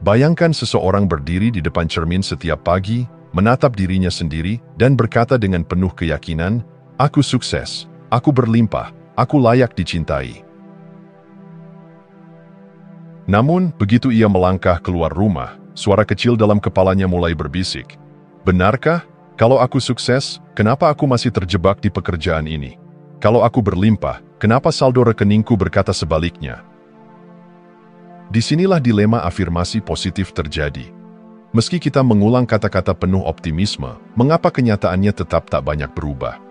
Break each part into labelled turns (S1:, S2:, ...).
S1: Bayangkan seseorang berdiri di depan cermin setiap pagi, menatap dirinya sendiri, dan berkata dengan penuh keyakinan, "Aku sukses, aku berlimpah, aku layak dicintai." Namun, begitu ia melangkah keluar rumah, suara kecil dalam kepalanya mulai berbisik. "Benarkah? Kalau aku sukses, kenapa aku masih terjebak di pekerjaan ini? Kalau aku berlimpah, kenapa saldo rekeningku berkata sebaliknya?" Disinilah dilema afirmasi positif terjadi. Meski kita mengulang kata-kata penuh optimisme, mengapa kenyataannya tetap tak banyak berubah?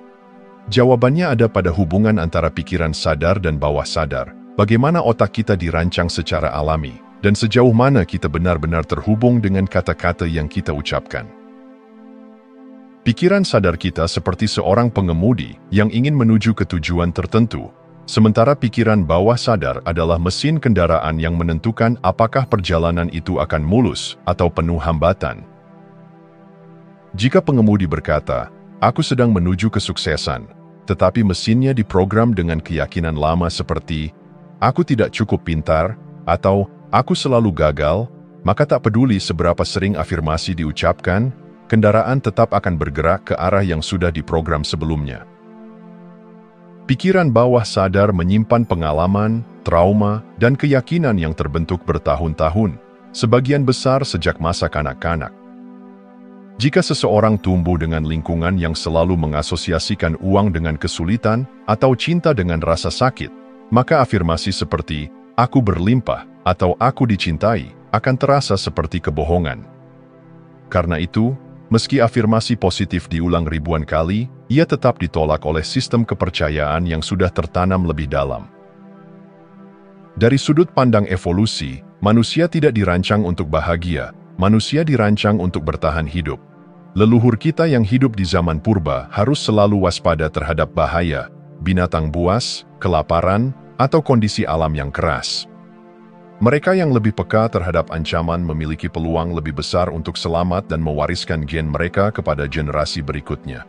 S1: Jawabannya ada pada hubungan antara pikiran sadar dan bawah sadar. Bagaimana otak kita dirancang secara alami, dan sejauh mana kita benar-benar terhubung dengan kata-kata yang kita ucapkan. Pikiran sadar kita seperti seorang pengemudi yang ingin menuju ke tujuan tertentu, sementara pikiran bawah sadar adalah mesin kendaraan yang menentukan apakah perjalanan itu akan mulus atau penuh hambatan. Jika pengemudi berkata, "Aku sedang menuju kesuksesan," tetapi mesinnya diprogram dengan keyakinan lama seperti, "Aku tidak cukup pintar," atau "Aku selalu gagal," maka tak peduli seberapa sering afirmasi diucapkan, kendaraan tetap akan bergerak ke arah yang sudah diprogram sebelumnya. Pikiran bawah sadar menyimpan pengalaman, trauma, dan keyakinan yang terbentuk bertahun-tahun, sebagian besar sejak masa kanak-kanak. Jika seseorang tumbuh dengan lingkungan yang selalu mengasosiasikan uang dengan kesulitan atau cinta dengan rasa sakit, maka afirmasi seperti, "Aku berlimpah," atau "Aku dicintai," akan terasa seperti kebohongan. Karena itu, meski afirmasi positif diulang ribuan kali, ia tetap ditolak oleh sistem kepercayaan yang sudah tertanam lebih dalam. Dari sudut pandang evolusi, manusia tidak dirancang untuk bahagia, manusia dirancang untuk bertahan hidup. Leluhur kita yang hidup di zaman purba harus selalu waspada terhadap bahaya, binatang buas, kelaparan, atau kondisi alam yang keras. Mereka yang lebih peka terhadap ancaman memiliki peluang lebih besar untuk selamat dan mewariskan gen mereka kepada generasi berikutnya.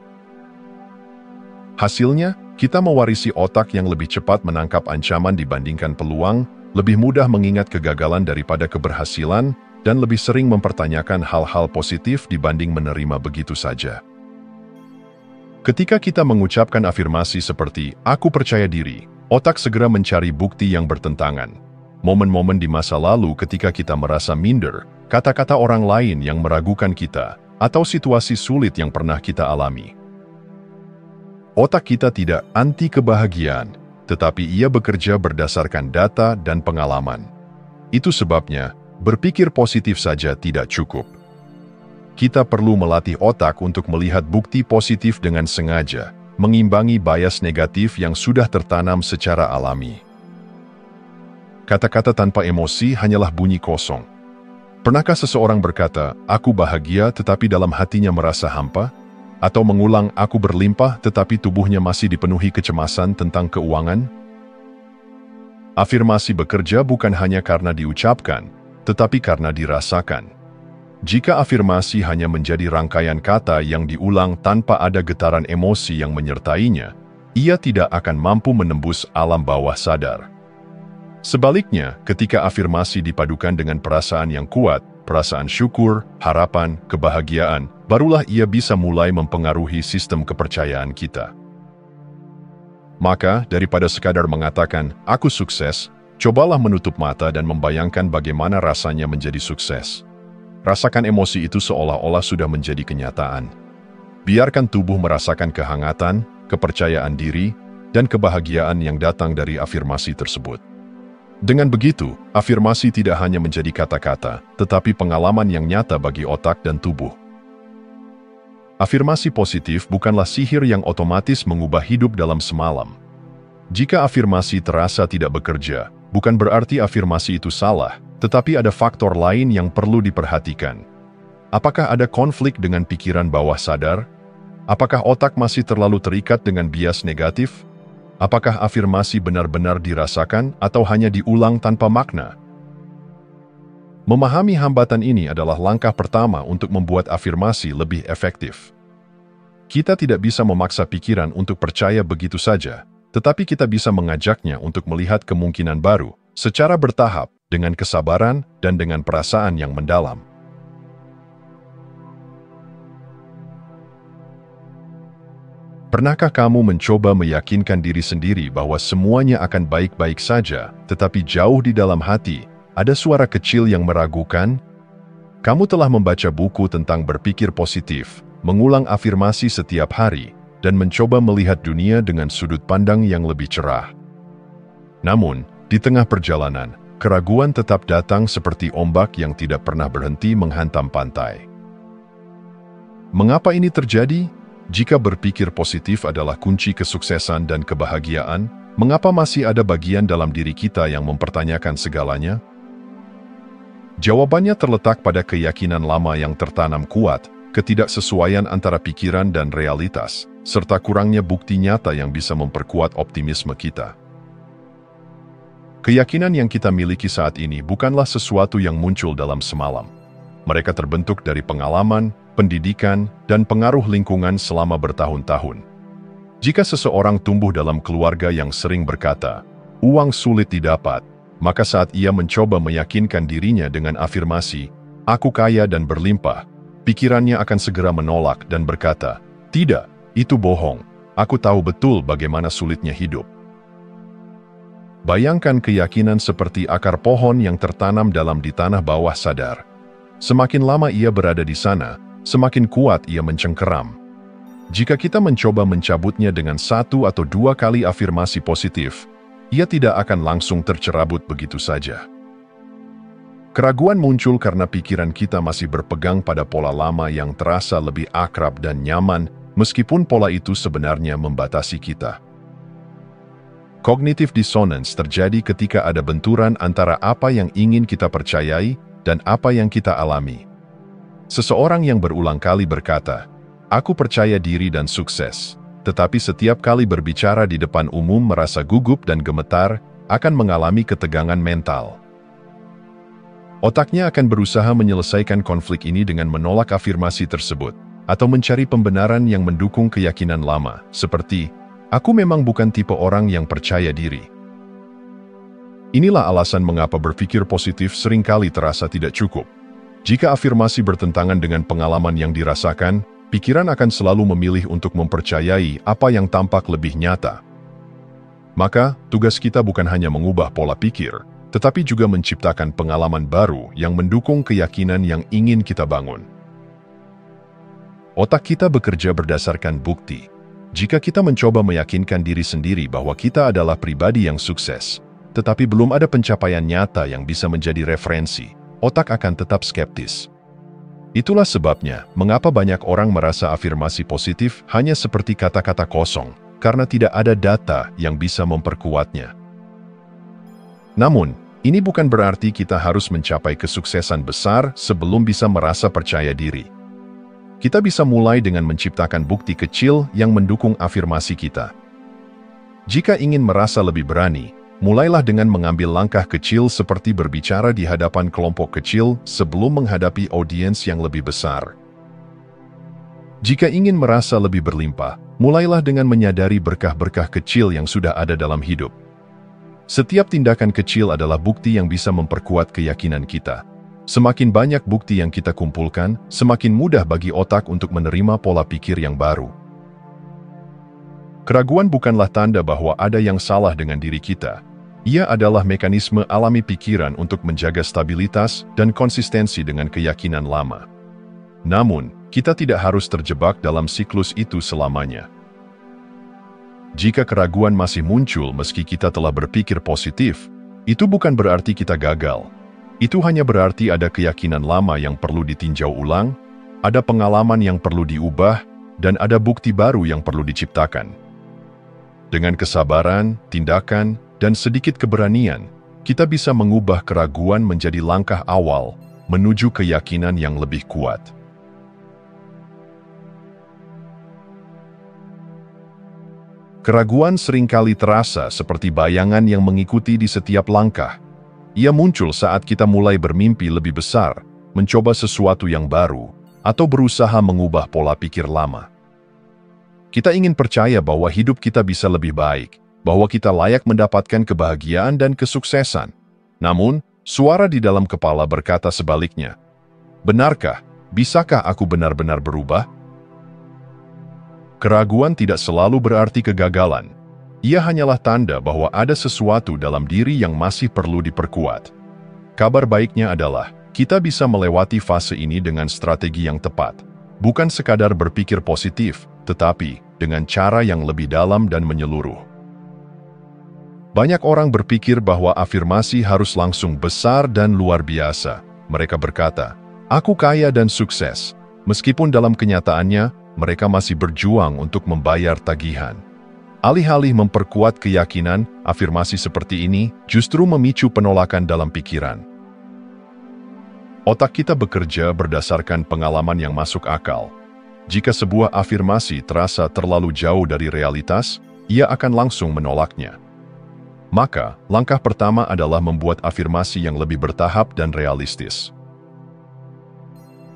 S1: Hasilnya, kita mewarisi otak yang lebih cepat menangkap ancaman dibandingkan peluang, lebih mudah mengingat kegagalan daripada keberhasilan, dan lebih sering mempertanyakan hal-hal positif dibanding menerima begitu saja. Ketika kita mengucapkan afirmasi seperti, "Aku percaya diri," otak segera mencari bukti yang bertentangan. Momen-momen di masa lalu ketika kita merasa minder, kata-kata orang lain yang meragukan kita, atau situasi sulit yang pernah kita alami. Otak kita tidak anti kebahagiaan, tetapi ia bekerja berdasarkan data dan pengalaman. Itu sebabnya, berpikir positif saja tidak cukup. Kita perlu melatih otak untuk melihat bukti positif dengan sengaja, mengimbangi bias negatif yang sudah tertanam secara alami. Kata-kata tanpa emosi hanyalah bunyi kosong. Pernahkah seseorang berkata, "Aku bahagia," tetapi dalam hatinya merasa hampa? Atau mengulang, "Aku berlimpah," tetapi tubuhnya masih dipenuhi kecemasan tentang keuangan? Afirmasi bekerja bukan hanya karena diucapkan, tetapi karena dirasakan. Jika afirmasi hanya menjadi rangkaian kata yang diulang tanpa ada getaran emosi yang menyertainya, ia tidak akan mampu menembus alam bawah sadar. Sebaliknya, ketika afirmasi dipadukan dengan perasaan yang kuat, perasaan syukur, harapan, kebahagiaan, barulah ia bisa mulai mempengaruhi sistem kepercayaan kita. Maka, daripada sekadar mengatakan, "Aku sukses," cobalah menutup mata dan membayangkan bagaimana rasanya menjadi sukses. Rasakan emosi itu seolah-olah sudah menjadi kenyataan. Biarkan tubuh merasakan kehangatan, kepercayaan diri, dan kebahagiaan yang datang dari afirmasi tersebut. Dengan begitu, afirmasi tidak hanya menjadi kata-kata, tetapi pengalaman yang nyata bagi otak dan tubuh. Afirmasi positif bukanlah sihir yang otomatis mengubah hidup dalam semalam. Jika afirmasi terasa tidak bekerja, bukan berarti afirmasi itu salah, tetapi ada faktor lain yang perlu diperhatikan. Apakah ada konflik dengan pikiran bawah sadar? Apakah otak masih terlalu terikat dengan bias negatif? Apakah afirmasi benar-benar dirasakan atau hanya diulang tanpa makna? Memahami hambatan ini adalah langkah pertama untuk membuat afirmasi lebih efektif. Kita tidak bisa memaksa pikiran untuk percaya begitu saja, tetapi kita bisa mengajaknya untuk melihat kemungkinan baru, secara bertahap, dengan kesabaran, dan dengan perasaan yang mendalam. Pernahkah kamu mencoba meyakinkan diri sendiri bahwa semuanya akan baik-baik saja, tetapi jauh di dalam hati, ada suara kecil yang meragukan? Kamu telah membaca buku tentang berpikir positif, mengulang afirmasi setiap hari, dan mencoba melihat dunia dengan sudut pandang yang lebih cerah. Namun, di tengah perjalanan, keraguan tetap datang seperti ombak yang tidak pernah berhenti menghantam pantai. Mengapa ini terjadi? Jika berpikir positif adalah kunci kesuksesan dan kebahagiaan, mengapa masih ada bagian dalam diri kita yang mempertanyakan segalanya? Jawabannya terletak pada keyakinan lama yang tertanam kuat, ketidaksesuaian antara pikiran dan realitas, serta kurangnya bukti nyata yang bisa memperkuat optimisme kita. Keyakinan yang kita miliki saat ini bukanlah sesuatu yang muncul dalam semalam. Mereka terbentuk dari pengalaman, pendidikan, dan pengaruh lingkungan selama bertahun-tahun. Jika seseorang tumbuh dalam keluarga yang sering berkata, "Uang sulit didapat," maka saat ia mencoba meyakinkan dirinya dengan afirmasi, "Aku kaya dan berlimpah," pikirannya akan segera menolak dan berkata, "Tidak, itu bohong. Aku tahu betul bagaimana sulitnya hidup." Bayangkan keyakinan seperti akar pohon yang tertanam dalam di tanah bawah sadar. Semakin lama ia berada di sana, semakin kuat ia mencengkeram. Jika kita mencoba mencabutnya dengan 1 atau 2 kali afirmasi positif, ia tidak akan langsung tercerabut begitu saja. Keraguan muncul karena pikiran kita masih berpegang pada pola lama yang terasa lebih akrab dan nyaman, meskipun pola itu sebenarnya membatasi kita. Cognitive dissonance terjadi ketika ada benturan antara apa yang ingin kita percayai dan apa yang kita alami. Seseorang yang berulang kali berkata, "Aku percaya diri dan sukses," tetapi setiap kali berbicara di depan umum merasa gugup dan gemetar, akan mengalami ketegangan mental. Otaknya akan berusaha menyelesaikan konflik ini dengan menolak afirmasi tersebut, atau mencari pembenaran yang mendukung keyakinan lama, seperti, "Aku memang bukan tipe orang yang percaya diri." Inilah alasan mengapa berpikir positif seringkali terasa tidak cukup. Jika afirmasi bertentangan dengan pengalaman yang dirasakan, pikiran akan selalu memilih untuk mempercayai apa yang tampak lebih nyata. Maka, tugas kita bukan hanya mengubah pola pikir, tetapi juga menciptakan pengalaman baru yang mendukung keyakinan yang ingin kita bangun. Otak kita bekerja berdasarkan bukti. Jika kita mencoba meyakinkan diri sendiri bahwa kita adalah pribadi yang sukses, tetapi belum ada pencapaian nyata yang bisa menjadi referensi, otak akan tetap skeptis. Itulah sebabnya, mengapa banyak orang merasa afirmasi positif hanya seperti kata-kata kosong, karena tidak ada data yang bisa memperkuatnya. Namun, ini bukan berarti kita harus mencapai kesuksesan besar sebelum bisa merasa percaya diri. Kita bisa mulai dengan menciptakan bukti kecil yang mendukung afirmasi kita. Jika ingin merasa lebih berani, mulailah dengan mengambil langkah kecil seperti berbicara di hadapan kelompok kecil sebelum menghadapi audiens yang lebih besar. Jika ingin merasa lebih berlimpah, mulailah dengan menyadari berkah-berkah kecil yang sudah ada dalam hidup. Setiap tindakan kecil adalah bukti yang bisa memperkuat keyakinan kita. Semakin banyak bukti yang kita kumpulkan, semakin mudah bagi otak untuk menerima pola pikir yang baru. Keraguan bukanlah tanda bahwa ada yang salah dengan diri kita. Ia adalah mekanisme alami pikiran untuk menjaga stabilitas dan konsistensi dengan keyakinan lama. Namun, kita tidak harus terjebak dalam siklus itu selamanya. Jika keraguan masih muncul meski kita telah berpikir positif, itu bukan berarti kita gagal. Itu hanya berarti ada keyakinan lama yang perlu ditinjau ulang, ada pengalaman yang perlu diubah, dan ada bukti baru yang perlu diciptakan. Dengan kesabaran, tindakan, dan sedikit keberanian, kita bisa mengubah keraguan menjadi langkah awal menuju keyakinan yang lebih kuat. Keraguan seringkali terasa seperti bayangan yang mengikuti di setiap langkah. Ia muncul saat kita mulai bermimpi lebih besar, mencoba sesuatu yang baru, atau berusaha mengubah pola pikir lama. Kita ingin percaya bahwa hidup kita bisa lebih baik, bahwa kita layak mendapatkan kebahagiaan dan kesuksesan. Namun, Suara di dalam kepala berkata sebaliknya. Benarkah? Bisakah aku benar-benar berubah? Keraguan tidak selalu berarti kegagalan. Ia hanyalah tanda bahwa ada sesuatu dalam diri yang masih perlu diperkuat. Kabar baiknya adalah, kita bisa melewati fase ini dengan strategi yang tepat. Bukan sekadar berpikir positif, tetapi dengan cara yang lebih dalam dan menyeluruh. Banyak orang berpikir bahwa afirmasi harus langsung besar dan luar biasa. Mereka berkata, aku kaya dan sukses. Meskipun dalam kenyataannya, mereka masih berjuang untuk membayar tagihan. Alih-alih memperkuat keyakinan, afirmasi seperti ini justru memicu penolakan dalam pikiran. Otak kita bekerja berdasarkan pengalaman yang masuk akal. Jika sebuah afirmasi terasa terlalu jauh dari realitas, ia akan langsung menolaknya. Maka, langkah pertama adalah membuat afirmasi yang lebih bertahap dan realistis.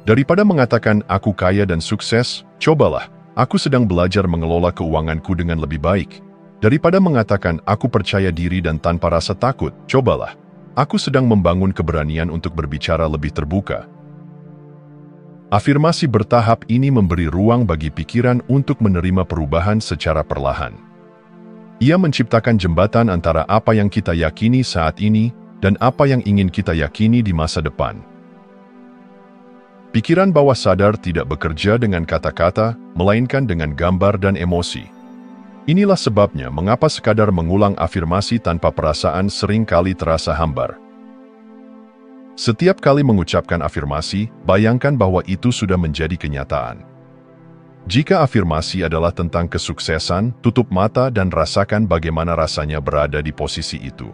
S1: Daripada mengatakan, aku kaya dan sukses, cobalah, aku sedang belajar mengelola keuanganku dengan lebih baik. Daripada mengatakan, aku percaya diri dan tanpa rasa takut, cobalah, aku sedang membangun keberanian untuk berbicara lebih terbuka. Afirmasi bertahap ini memberi ruang bagi pikiran untuk menerima perubahan secara perlahan. Ia menciptakan jembatan antara apa yang kita yakini saat ini dan apa yang ingin kita yakini di masa depan. Pikiran bawah sadar tidak bekerja dengan kata-kata, melainkan dengan gambar dan emosi. Inilah sebabnya mengapa sekadar mengulang afirmasi tanpa perasaan sering kali terasa hambar. Setiap kali mengucapkan afirmasi, bayangkan bahwa itu sudah menjadi kenyataan. Jika afirmasi adalah tentang kesuksesan, tutup mata dan rasakan bagaimana rasanya berada di posisi itu.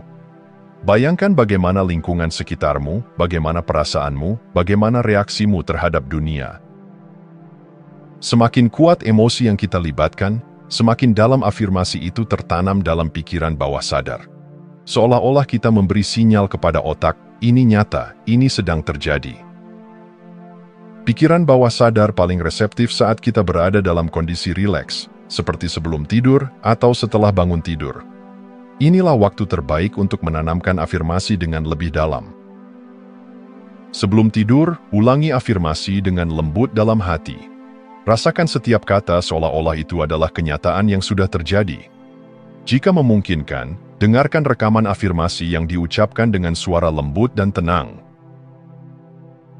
S1: Bayangkan bagaimana lingkungan sekitarmu, bagaimana perasaanmu, bagaimana reaksimu terhadap dunia. Semakin kuat emosi yang kita libatkan, semakin dalam afirmasi itu tertanam dalam pikiran bawah sadar. Seolah-olah kita memberi sinyal kepada otak, ini nyata, ini sedang terjadi. Pikiran bawah sadar paling reseptif saat kita berada dalam kondisi rileks, seperti sebelum tidur atau setelah bangun tidur. Inilah waktu terbaik untuk menanamkan afirmasi dengan lebih dalam. Sebelum tidur, ulangi afirmasi dengan lembut dalam hati. Rasakan setiap kata seolah-olah itu adalah kenyataan yang sudah terjadi. Jika memungkinkan, dengarkan rekaman afirmasi yang diucapkan dengan suara lembut dan tenang.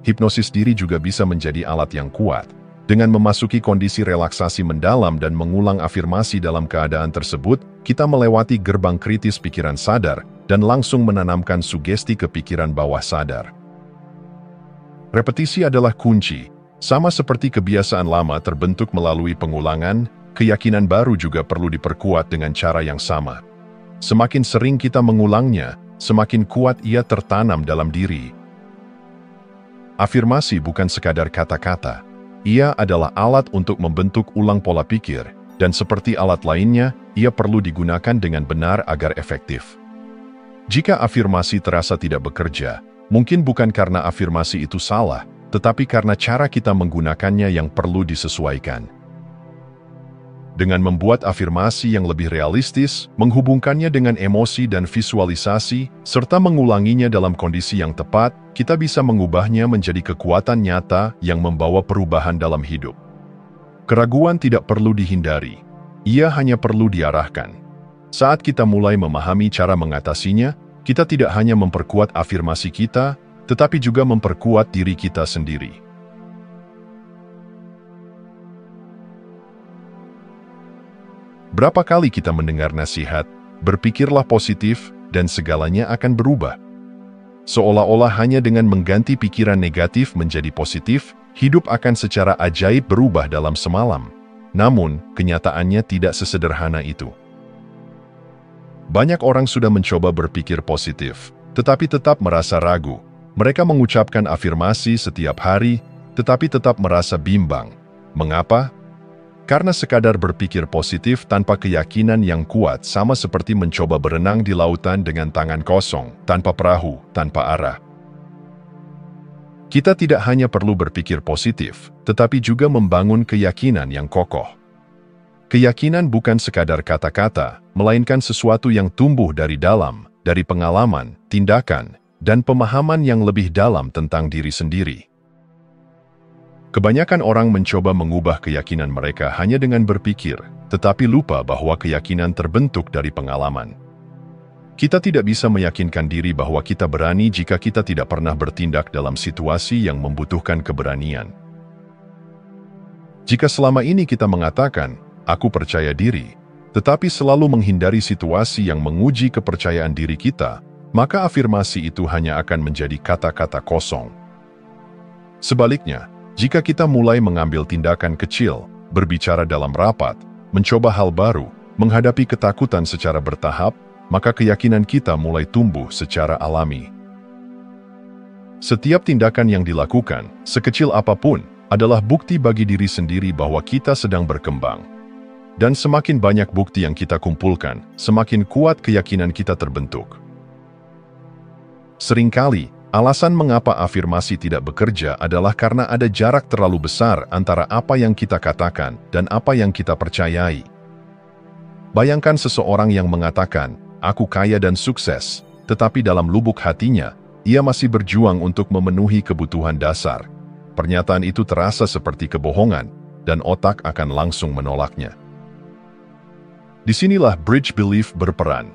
S1: Hipnosis diri juga bisa menjadi alat yang kuat. Dengan memasuki kondisi relaksasi mendalam dan mengulang afirmasi dalam keadaan tersebut, kita melewati gerbang kritis pikiran sadar dan langsung menanamkan sugesti ke pikiran bawah sadar. Repetisi adalah kunci. Sama seperti kebiasaan lama terbentuk melalui pengulangan, keyakinan baru juga perlu diperkuat dengan cara yang sama. Semakin sering kita mengulangnya, semakin kuat ia tertanam dalam diri. Afirmasi bukan sekadar kata-kata. Ia adalah alat untuk membentuk ulang pola pikir, dan seperti alat lainnya, ia perlu digunakan dengan benar agar efektif. Jika afirmasi terasa tidak bekerja, mungkin bukan karena afirmasi itu salah, tetapi karena cara kita menggunakannya yang perlu disesuaikan. Dengan membuat afirmasi yang lebih realistis, menghubungkannya dengan emosi dan visualisasi, serta mengulanginya dalam kondisi yang tepat, kita bisa mengubahnya menjadi kekuatan nyata yang membawa perubahan dalam hidup. Keraguan tidak perlu dihindari, ia hanya perlu diarahkan. Saat kita mulai memahami cara mengatasinya, kita tidak hanya memperkuat afirmasi kita, tetapi juga memperkuat diri kita sendiri. Berapa kali kita mendengar nasihat, berpikirlah positif, dan segalanya akan berubah. Seolah-olah hanya dengan mengganti pikiran negatif menjadi positif, hidup akan secara ajaib berubah dalam semalam. Namun, kenyataannya tidak sesederhana itu. Banyak orang sudah mencoba berpikir positif, tetapi tetap merasa ragu. Mereka mengucapkan afirmasi setiap hari, tetapi tetap merasa bimbang. Mengapa? Karena sekadar berpikir positif tanpa keyakinan yang kuat sama seperti mencoba berenang di lautan dengan tangan kosong, tanpa perahu, tanpa arah. Kita tidak hanya perlu berpikir positif, tetapi juga membangun keyakinan yang kokoh. Keyakinan bukan sekadar kata-kata, melainkan sesuatu yang tumbuh dari dalam, dari pengalaman, tindakan, dan pemahaman yang lebih dalam tentang diri sendiri. Kebanyakan orang mencoba mengubah keyakinan mereka hanya dengan berpikir, tetapi lupa bahwa keyakinan terbentuk dari pengalaman. Kita tidak bisa meyakinkan diri bahwa kita berani jika kita tidak pernah bertindak dalam situasi yang membutuhkan keberanian. Jika selama ini kita mengatakan, "Aku percaya diri," tetapi selalu menghindari situasi yang menguji kepercayaan diri kita, maka afirmasi itu hanya akan menjadi kata-kata kosong. Sebaliknya, jika kita mulai mengambil tindakan kecil, berbicara dalam rapat, mencoba hal baru, menghadapi ketakutan secara bertahap, maka keyakinan kita mulai tumbuh secara alami. Setiap tindakan yang dilakukan, sekecil apapun, adalah bukti bagi diri sendiri bahwa kita sedang berkembang. Dan semakin banyak bukti yang kita kumpulkan, semakin kuat keyakinan kita terbentuk. Seringkali, alasan mengapa afirmasi tidak bekerja adalah karena ada jarak terlalu besar antara apa yang kita katakan dan apa yang kita percayai. Bayangkan seseorang yang mengatakan, "Aku kaya dan sukses," tetapi dalam lubuk hatinya, ia masih berjuang untuk memenuhi kebutuhan dasar. Pernyataan itu terasa seperti kebohongan, dan otak akan langsung menolaknya. Disinilah bridge belief berperan.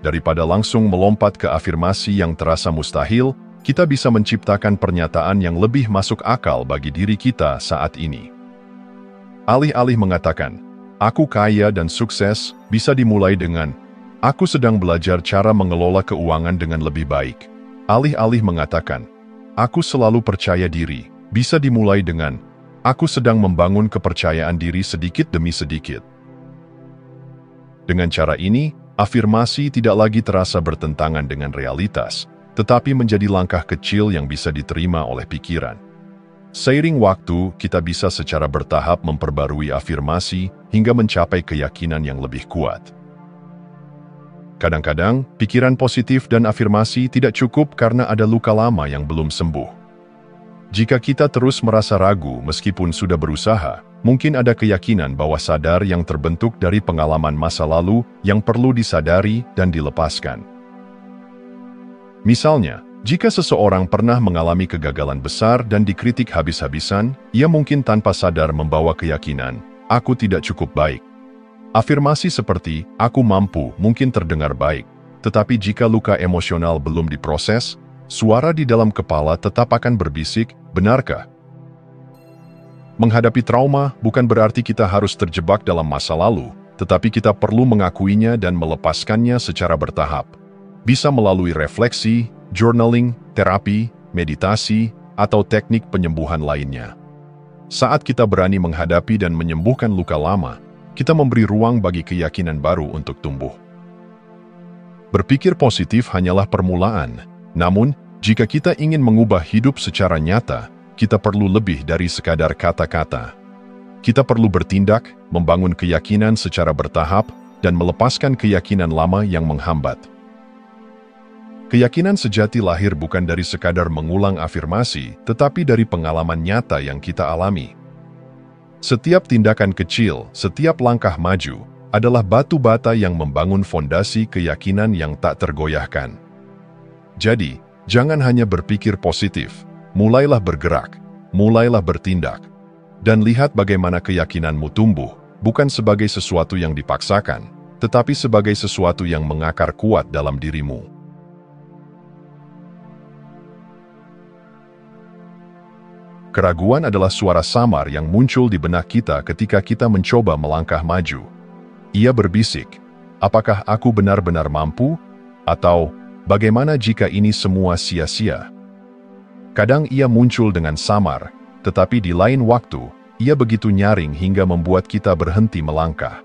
S1: Daripada langsung melompat ke afirmasi yang terasa mustahil, kita bisa menciptakan pernyataan yang lebih masuk akal bagi diri kita saat ini. Alih-alih mengatakan, "Aku kaya dan sukses," bisa dimulai dengan, "Aku sedang belajar cara mengelola keuangan dengan lebih baik." Alih-alih mengatakan, "Aku selalu percaya diri," bisa dimulai dengan, "Aku sedang membangun kepercayaan diri sedikit demi sedikit." Dengan cara ini, afirmasi tidak lagi terasa bertentangan dengan realitas, tetapi menjadi langkah kecil yang bisa diterima oleh pikiran. Seiring waktu, kita bisa secara bertahap memperbarui afirmasi hingga mencapai keyakinan yang lebih kuat. Kadang-kadang, pikiran positif dan afirmasi tidak cukup karena ada luka lama yang belum sembuh. Jika kita terus merasa ragu meskipun sudah berusaha, mungkin ada keyakinan bawah sadar yang terbentuk dari pengalaman masa lalu yang perlu disadari dan dilepaskan. Misalnya, jika seseorang pernah mengalami kegagalan besar dan dikritik habis-habisan, ia mungkin tanpa sadar membawa keyakinan, "Aku tidak cukup baik." Afirmasi seperti, "Aku mampu," mungkin terdengar baik, tetapi jika luka emosional belum diproses, suara di dalam kepala tetap akan berbisik, "Benarkah?" Menghadapi trauma bukan berarti kita harus terjebak dalam masa lalu, tetapi kita perlu mengakuinya dan melepaskannya secara bertahap. Bisa melalui refleksi, journaling, terapi, meditasi, atau teknik penyembuhan lainnya. Saat kita berani menghadapi dan menyembuhkan luka lama, kita memberi ruang bagi keyakinan baru untuk tumbuh. Berpikir positif hanyalah permulaan. Namun, jika kita ingin mengubah hidup secara nyata, kita perlu lebih dari sekadar kata-kata. Kita perlu bertindak, membangun keyakinan secara bertahap, dan melepaskan keyakinan lama yang menghambat. Keyakinan sejati lahir bukan dari sekadar mengulang afirmasi, tetapi dari pengalaman nyata yang kita alami. Setiap tindakan kecil, setiap langkah maju, adalah batu bata yang membangun fondasi keyakinan yang tak tergoyahkan. Jadi, jangan hanya berpikir positif, mulailah bergerak, mulailah bertindak, dan lihat bagaimana keyakinanmu tumbuh, bukan sebagai sesuatu yang dipaksakan, tetapi sebagai sesuatu yang mengakar kuat dalam dirimu. Keraguan adalah suara samar yang muncul di benak kita ketika kita mencoba melangkah maju. Ia berbisik, "Apakah aku benar-benar mampu?" Atau, "Bagaimana jika ini semua sia-sia?" Kadang ia muncul dengan samar, tetapi di lain waktu, ia begitu nyaring hingga membuat kita berhenti melangkah.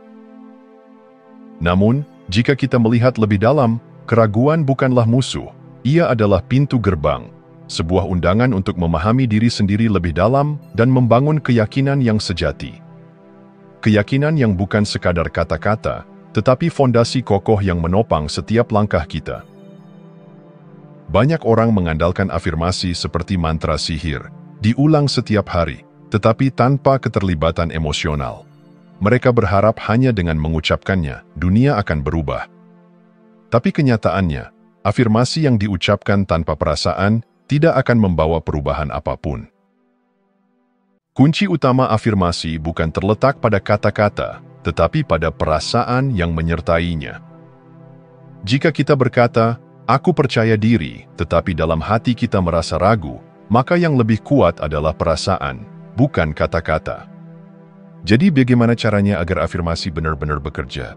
S1: Namun, jika kita melihat lebih dalam, keraguan bukanlah musuh, ia adalah pintu gerbang, sebuah undangan untuk memahami diri sendiri lebih dalam dan membangun keyakinan yang sejati. Keyakinan yang bukan sekadar kata-kata, tetapi fondasi kokoh yang menopang setiap langkah kita. Banyak orang mengandalkan afirmasi seperti mantra sihir, diulang setiap hari, tetapi tanpa keterlibatan emosional. Mereka berharap hanya dengan mengucapkannya, dunia akan berubah. Tapi kenyataannya, afirmasi yang diucapkan tanpa perasaan tidak akan membawa perubahan apapun. Kunci utama afirmasi bukan terletak pada kata-kata, tetapi pada perasaan yang menyertainya. Jika kita berkata, "Aku percaya diri," tetapi dalam hati kita merasa ragu, maka yang lebih kuat adalah perasaan, bukan kata-kata. Jadi bagaimana caranya agar afirmasi benar-benar bekerja?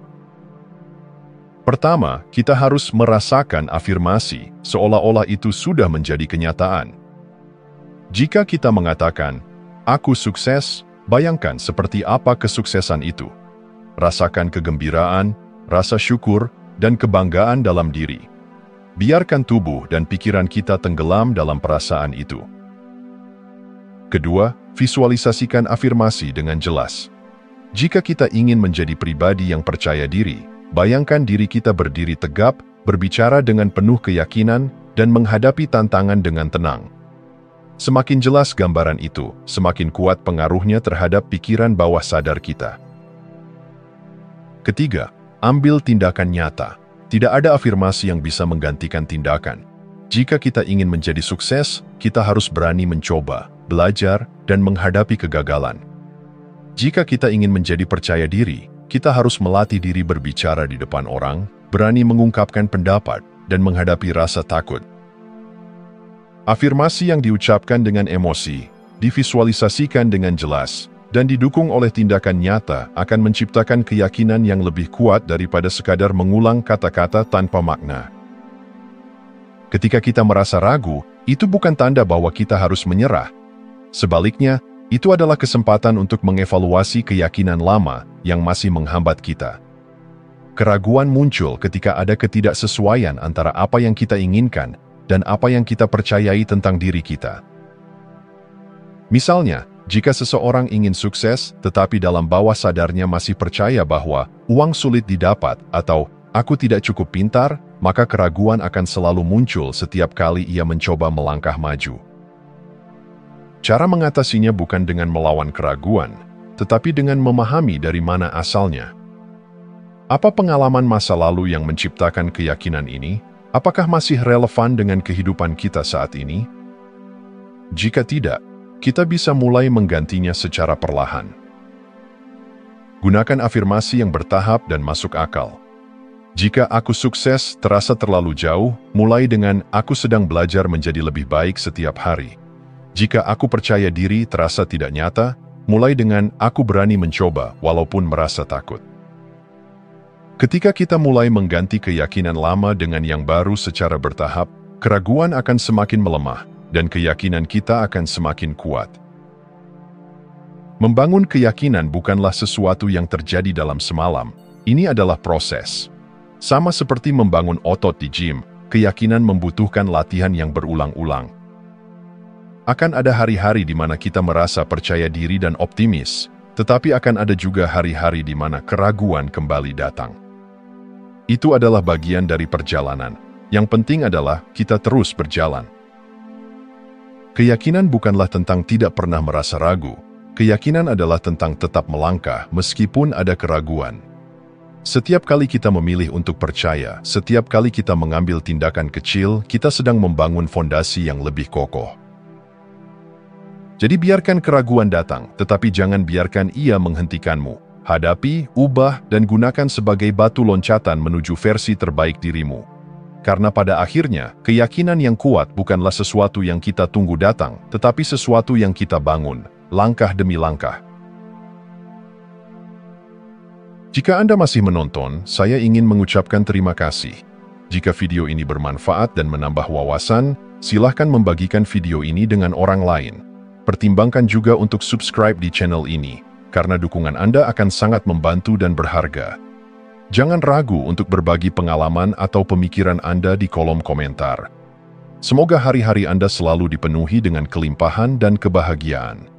S1: Pertama, kita harus merasakan afirmasi seolah-olah itu sudah menjadi kenyataan. Jika kita mengatakan, "Aku sukses," bayangkan seperti apa kesuksesan itu. Rasakan kegembiraan, rasa syukur, dan kebanggaan dalam diri. Biarkan tubuh dan pikiran kita tenggelam dalam perasaan itu. Kedua, visualisasikan afirmasi dengan jelas. Jika kita ingin menjadi pribadi yang percaya diri, bayangkan diri kita berdiri tegap, berbicara dengan penuh keyakinan, dan menghadapi tantangan dengan tenang. Semakin jelas gambaran itu, semakin kuat pengaruhnya terhadap pikiran bawah sadar kita. Ketiga, ambil tindakan nyata. Tidak ada afirmasi yang bisa menggantikan tindakan. Jika kita ingin menjadi sukses, kita harus berani mencoba, belajar, dan menghadapi kegagalan. Jika kita ingin menjadi percaya diri, kita harus melatih diri berbicara di depan orang, berani mengungkapkan pendapat, dan menghadapi rasa takut. Afirmasi yang diucapkan dengan emosi, divisualisasikan dengan jelas, dan didukung oleh tindakan nyata akan menciptakan keyakinan yang lebih kuat daripada sekadar mengulang kata-kata tanpa makna. Ketika kita merasa ragu, itu bukan tanda bahwa kita harus menyerah. Sebaliknya, itu adalah kesempatan untuk mengevaluasi keyakinan lama yang masih menghambat kita. Keraguan muncul ketika ada ketidaksesuaian antara apa yang kita inginkan dan apa yang kita percayai tentang diri kita. Misalnya, jika seseorang ingin sukses tetapi dalam bawah sadarnya masih percaya bahwa uang sulit didapat atau "aku tidak cukup pintar", maka keraguan akan selalu muncul setiap kali ia mencoba melangkah maju. Cara mengatasinya bukan dengan melawan keraguan, tetapi dengan memahami dari mana asalnya. Apa pengalaman masa lalu yang menciptakan keyakinan ini? Apakah masih relevan dengan kehidupan kita saat ini? Jika tidak, kita bisa mulai menggantinya secara perlahan. Gunakan afirmasi yang bertahap dan masuk akal. Jika "aku sukses" terasa terlalu jauh, mulai dengan "aku sedang belajar menjadi lebih baik setiap hari". Jika "aku percaya diri" terasa tidak nyata, mulai dengan "aku berani mencoba walaupun merasa takut". Ketika kita mulai mengganti keyakinan lama dengan yang baru secara bertahap, keraguan akan semakin melemah, dan keyakinan kita akan semakin kuat. Membangun keyakinan bukanlah sesuatu yang terjadi dalam semalam, ini adalah proses. Sama seperti membangun otot di gym, keyakinan membutuhkan latihan yang berulang-ulang. Akan ada hari-hari di mana kita merasa percaya diri dan optimis, tetapi akan ada juga hari-hari di mana keraguan kembali datang. Itu adalah bagian dari perjalanan. Yang penting adalah kita terus berjalan. Keyakinan bukanlah tentang tidak pernah merasa ragu. Keyakinan adalah tentang tetap melangkah meskipun ada keraguan. Setiap kali kita memilih untuk percaya, setiap kali kita mengambil tindakan kecil, kita sedang membangun fondasi yang lebih kokoh. Jadi biarkan keraguan datang, tetapi jangan biarkan ia menghentikanmu. Hadapi, ubah, dan gunakan sebagai batu loncatan menuju versi terbaik dirimu. Karena pada akhirnya, keyakinan yang kuat bukanlah sesuatu yang kita tunggu datang, tetapi sesuatu yang kita bangun, langkah demi langkah. Jika Anda masih menonton, saya ingin mengucapkan terima kasih. Jika video ini bermanfaat dan menambah wawasan, silahkan membagikan video ini dengan orang lain. Pertimbangkan juga untuk subscribe di channel ini, karena dukungan Anda akan sangat membantu dan berharga. Jangan ragu untuk berbagi pengalaman atau pemikiran Anda di kolom komentar. Semoga hari-hari Anda selalu dipenuhi dengan kelimpahan dan kebahagiaan.